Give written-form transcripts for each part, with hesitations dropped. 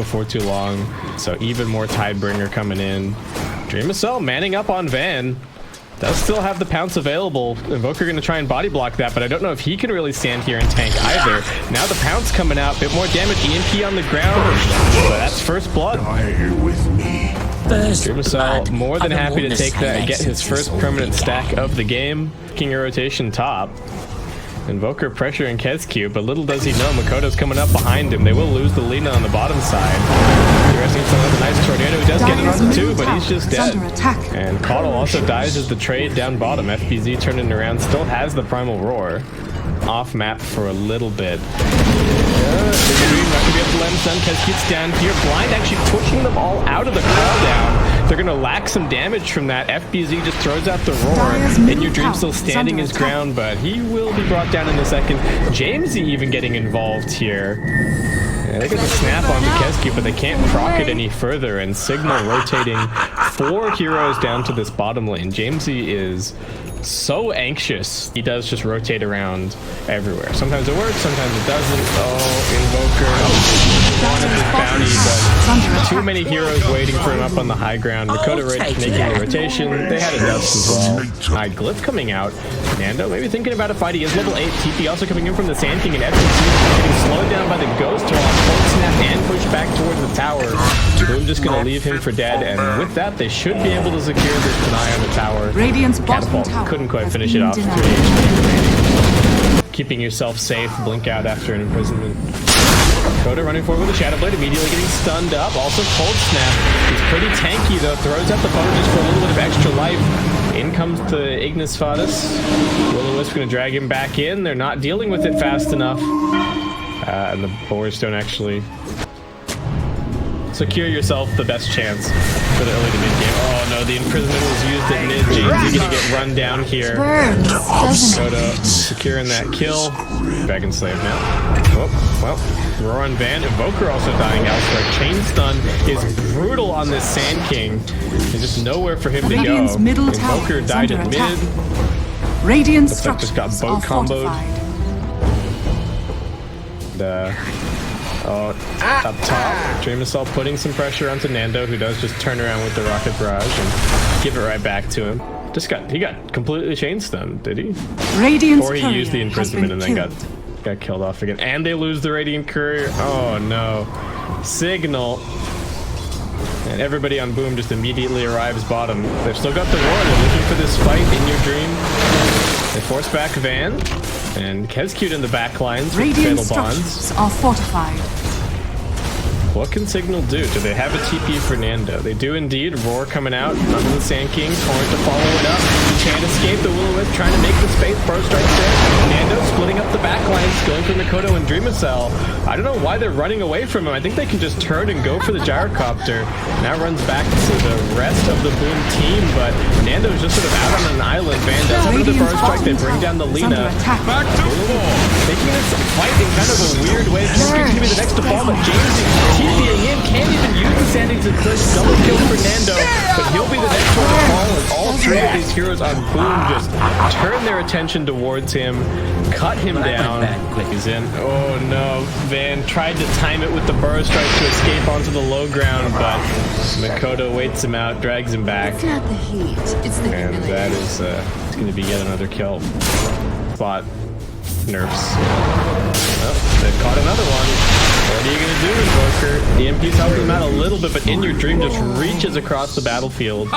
before too long. So even more Tidebringer coming in. Dreamacell manning up on Van. Does still have the pounce available. Invoker going to try and body block that, but I don't know if he can really stand here and tank either. Now the pounce coming out, bit more damage. EMP on the ground, but that's first blood. Dreamacell more than happy to take that and get his first permanent stack of the game. King a rotation top. Invoker pressuring Kezcube, but little does he know Makoto's coming up behind him. They will lose the Lina on the bottom side. Interesting, another nice tornado who does get it onto two, but he's just dead. And Caudle also dies as the trade down bottom. FBZ turning around, still has the Primal Roar. Off map for a little bit. Not gonna be able to let him stun. Kezcube's down here. Blind actually pushing them all out of the call down. They're gonna lack some damage from that. FBZ just throws out the roar. And your Dream still standing his ground, but he will be brought down in a second. Jamesy even getting involved here. Yeah, they get the snap onto Kezcube, but they can't proc it any further. And Cignal rotating 4 heroes down to this bottom lane. Jamesy is so anxious. He does just rotate around everywhere. Sometimes it works, sometimes it doesn't. Oh, Invoker wanted his bounty, but too many heroes waiting for him up on the high ground. Makoto making the rotation. They had a dust as well. Glyph coming out. Nando maybe thinking about a fight. He is level 8. TP also coming in from the Sand King, and FBC getting slowed down by the Ghost while Cold Snap and push back towards the tower. Boom just gonna leave him for dead, and with that they should be able to secure this deny on the tower. Radiant's bottom Catapult couldn't quite finish it off. Keeping yourself safe, blink out after an imprisonment. Coda running forward with a Shadow Blade, immediately getting stunned up. Also Cold Snap. He's pretty tanky though, throws out the bow just for a little bit of extra life. In comes the Ignis Fadus. Will-O-Wisp gonna drag him back in. They're not dealing with it fast enough. And the boars don't actually secure yourself the best chance for the early to mid game. Oh no, the imprisonment was used at mid. James gonna get run down here. Coda securing that kill. Dragon Slave now. Oh, well, Roar on Van. Invoker also dying elsewhere. Chain stun is brutal on this Sand King. There's just nowhere for him to go. Invoker died at mid. Radiant looks like just got boat comboed. Up top, Dreamacell putting some pressure onto Nando, who does just turn around with the Rocket Barrage and give it right back to him. He got completely chain stunned, did he? Radiant's or he used the imprisonment and then got killed off again. And they lose the Radiant Courier. Oh no. Cignal. And everybody on Boom just immediately arrives bottom. They've still got the Roar. They're looking for this fight in your dream. They force back Van. And Kezcube in the back lines with Fatal Bonds. Are fortified. What can Cignal do? Do they have a TP for Nando? They do indeed. Roar coming out under the Sand King. Torrent to follow it up. Can't escape. The Will-O-Wisp trying to make the space. Burst strikes there. Nando splitting up the back lines, going for Makoto and Dreamacell. I don't know why they're running away from him. I think they can just turn and go for the Gyrocopter. Now runs back to the rest of the Boom team, but Nando's just sort of out on an island. Van does have another Burst Strike. They bring down the Lina. Back to Taking this fight in kind of a weird way. This could be the next to fall, but James TPing in, can't even use the Sandings to click. Double kill for Nando, but he'll be the next one to fall as all 3 of these heroes on Boom just turn their attention towards him, cut him down. He's in. Oh no, Van tried to time it with the Burrow Strike to escape onto the low ground, but Makoto waits him out, drags him back. It's not the heat, it's the and humility. that is it's going to be yet another kill. Plot nerfs. Oh, they've caught another one. What are you going to do, Invoker? The EMP's helping them out a little bit, but In Your Dream just reaches across the battlefield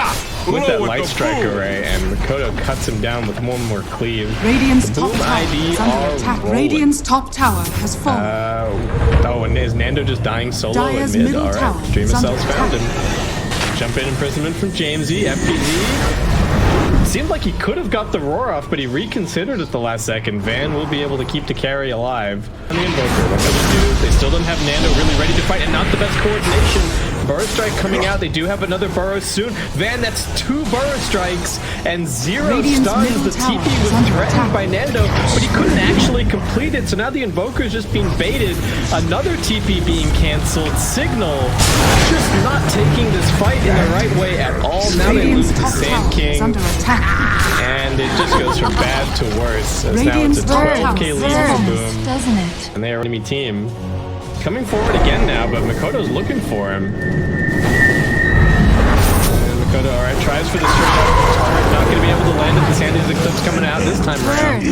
with that Light Strike array, and Makoto cuts him down with one more cleave. Radiant's The top Boom tower ID is under are attack. rolling. Radiant's top tower has fallen. Oh, and is Nando just dying solo Dire's at mid? middle Alright, tower is Dreamacell's under found attack. him. Jump in imprisonment from Jamesy, FPZ. Seemed like he could have got the Roar off, but he reconsidered at the last second. Van will be able to keep the carry alive. And the Invoker, what can they do? They still don't have Nando really ready to fight, and not the best coordination. Burrow Strike coming out. They do have another Burrow soon. Van, that's 2 Burrow Strikes and 0 Radiant's stuns. middle The tower TP is was under threatened attack. by Nando, but he couldn't actually complete it. So now the Invoker is just being baited. Another TP being canceled. Cignal just not taking this fight in the right way at all. Now they lose Radiant's the top Sand tower is King. under attack. And it just goes from bad to worse. As now it's a Radiant's top 12k tower lead for Burns, Boom. doesn't it? And they are enemy team. coming forward again now, but Makoto's looking for him. Makoto, alright, tries for the straight up turret, not going to be able to land it. The Sandy's Eclipse coming out this time around.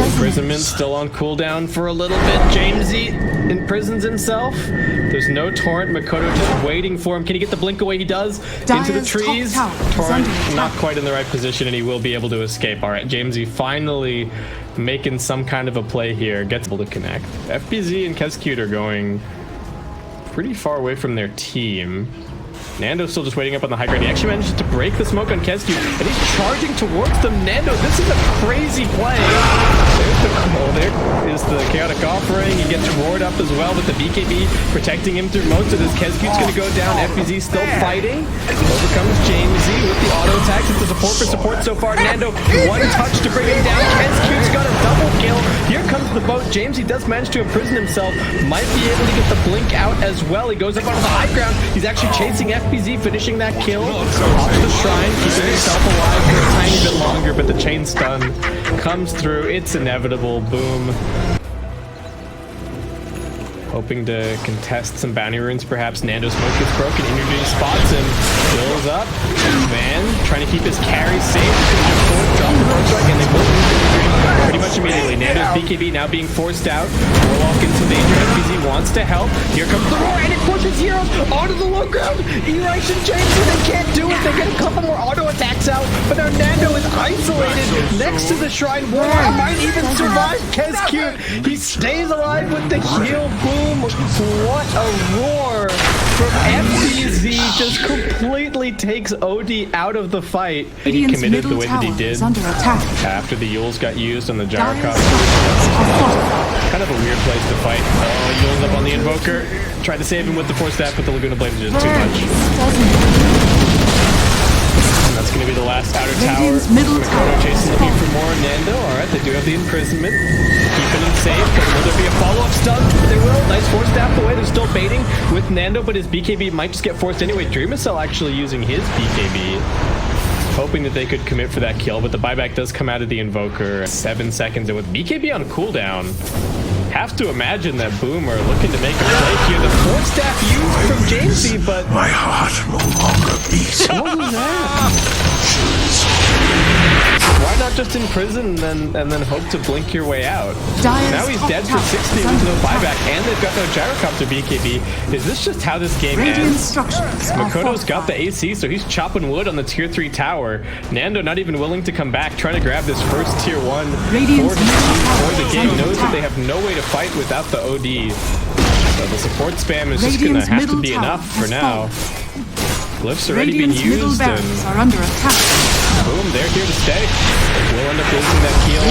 Imprisonment still on cooldown for a little bit. Jamesy imprisons himself. There's no torrent. Makoto just waiting for him. Can he get the blink away? He does. Into the trees. Torrent not quite in the right position, and he will be able to escape. Alright, Jamesy finally making some kind of a play here. Gets able to connect. FBZ and Kescute are going pretty far away from their team. Nando's still just waiting up on the high ground. He actually manages to break the smoke on Kescute, and he's charging towards them. Nando, this is a crazy play. There is the Chaotic Offering. He gets roared up as well with the BKB protecting him through most of this. Kescute's going to go down. FBZ still fighting. Overcomes Jamesy with the auto attacks. It's the support for support so far. Nando, one touch to bring him down. Kescute's got a double kill. Here comes the boat. Jamesy does manage to imprison himself. Might be able to get the blink out as well. He goes up onto the high ground. He's actually chasing FBZ, finishing that kill. Off the shrine, keeping himself alive for a tiny bit longer, but the chain stun comes through. It's inevitable. Boom. Hoping to contest some bounty runes, perhaps. Nando's smoke gets broken. Energy spots him. Fills up. Van trying to keep his carry safe. Drop the first strike, and they will lose energy pretty much immediately. Nando's BKB now being forced out. Warlock in some danger. FBZ wants to help. Here comes the roar, and it pushes heroes onto the low ground. E-Rice and James, they can't do it. They get a couple more auto attacks out, but now Nando is isolated next to the shrine. Warlock might even survive. Kescute, he stays alive with the heal. Boom. What a roar from FBZ. Just completely takes OD out of the fight. He committed the way that he did after the Yules got used on the Gyrocopter. Kind of a weird place to fight. Oh, Yules up on the Invoker. Tried to save him with the Force Staff, but the Laguna Blade is just too much. And that's going to be the last outer tower. Makoto chasing, looking for more. Nando, alright, they do have the imprisonment. Keeping him safe, but will there be a follow-up stun? They will. Nice Force Staff away. They're still baiting with Nando, but his BKB might just get forced anyway. Dreamacell actually using his BKB, hoping that they could commit for that kill, but the buyback does come out of the Invoker. 7 seconds, and with BKB on cooldown, have to imagine that Boom are looking to make a play here. The Force Staff used from Jamesy, but my heart no longer beats. What was that? Why not just imprison and then hope to blink your way out? Now he's dead for 60 with no buyback, and they've got no Gyrocopter BKB. Is this just how this game ends? Makoto's got the AC, so he's chopping wood on the tier 3 tower. Nando not even willing to come back, trying to grab this first tier 1 for the game. Knows that they have no way to fight without the OD. So the support spam is just going to have to be enough for now. Glyph's already been used, and boom, they're here to stay. We'll end up losing that kill.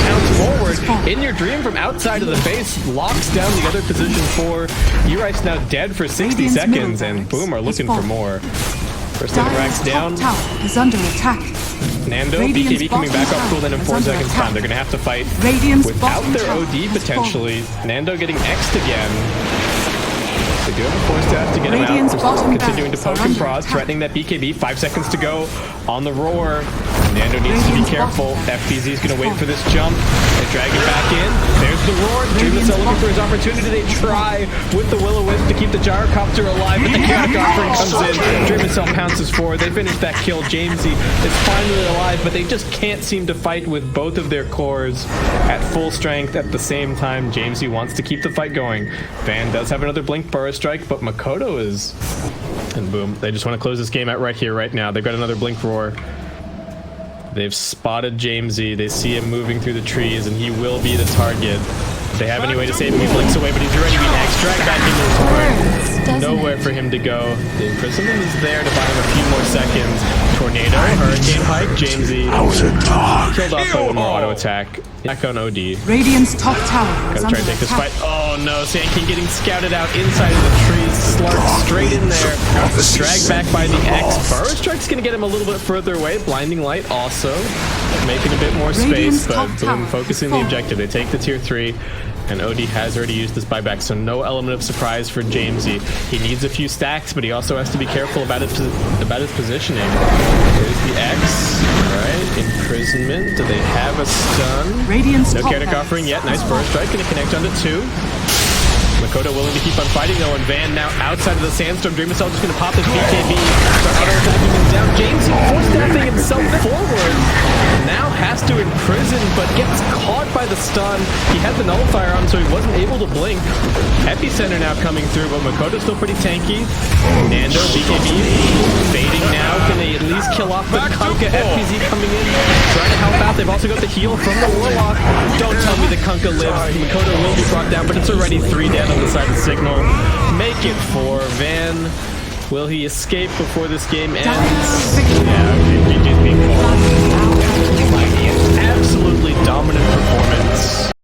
Counts forward. In your dream from outside of the base, locks down the other position for E-Rice, now dead for 60 seconds, and Boom are looking for more. First set of racks down. Is under attack. Nando, BKB coming back off cooldown in 4 seconds time. They're going to have to fight without their OD potentially. Nando getting X'd again. They do have a Force Staff to get him out. Continuing to poke and prod, threatening that BKB. 5 seconds to go on the roar. Nando needs to be careful. FBZ is going to wait for this jump. They drag it back in. There's the roar. Dreamacell looking for his opportunity. They try with the Will-O-Wisp to keep the Gyrocopter alive, but the Chaotic Offering comes in. Dreamacell pounces forward. They finish that kill. Jamesy is finally alive, but they just can't seem to fight with both of their cores at full strength at the same time. Jamesy wants to keep the fight going. Van does have another Blink Burrow Strike, but Makoto is... And boom, they just want to close this game out right here, right now. They've got another Blink Roar. They've spotted Jamesy. They see him moving through the trees, and he will be the target. If they have any way to save him, he blinks away, but he's already been X-dragged back into his horn. Nowhere for him to go. The imprisonment is there to buy him a few more seconds. Tornado, Hurricane Pike, Jamesy. Killed off by one more auto attack. Back on OD. Radiant's top tower. Gotta try to take this fight. Oh no, Sand King getting scouted out inside of the trees. Slark straight in there. Dragged back by the X. Burrow Strike's gonna get him a little bit further away. Blinding Light also making a bit more space, but Boom focusing the objective. They take the tier 3. And OD has already used this buyback, so no element of surprise for Jamesy. He needs a few stacks, but he also has to be careful about his positioning. There's the X, right? Imprisonment. Do they have a stun? Radiant's no Chaotic Offering yet. Nice Burst Strike. Gonna connect onto 2. Makoto willing to keep on fighting though, and Van now outside of the sandstorm. Dream Cell just going to pop this BKB. Start auto-attacking him down. James force-staffing himself forward. Now has to imprison, but gets caught by the stun. He had the nullifier on, so he wasn't able to blink. Epicenter now coming through, but Makoto's still pretty tanky. Nando, BKB, fading now. Can they at least kill off the Kunkka? FPZ coming in, trying to help out. They've also got the heal from the Warlock. Don't tell me the Kunkka lives. Makoto will be brought down, but it's already 3 down on the side of Cignal. Make it 4. Van, will he escape before this game ends? Yeah, GG's being called. Absolutely dominant performance.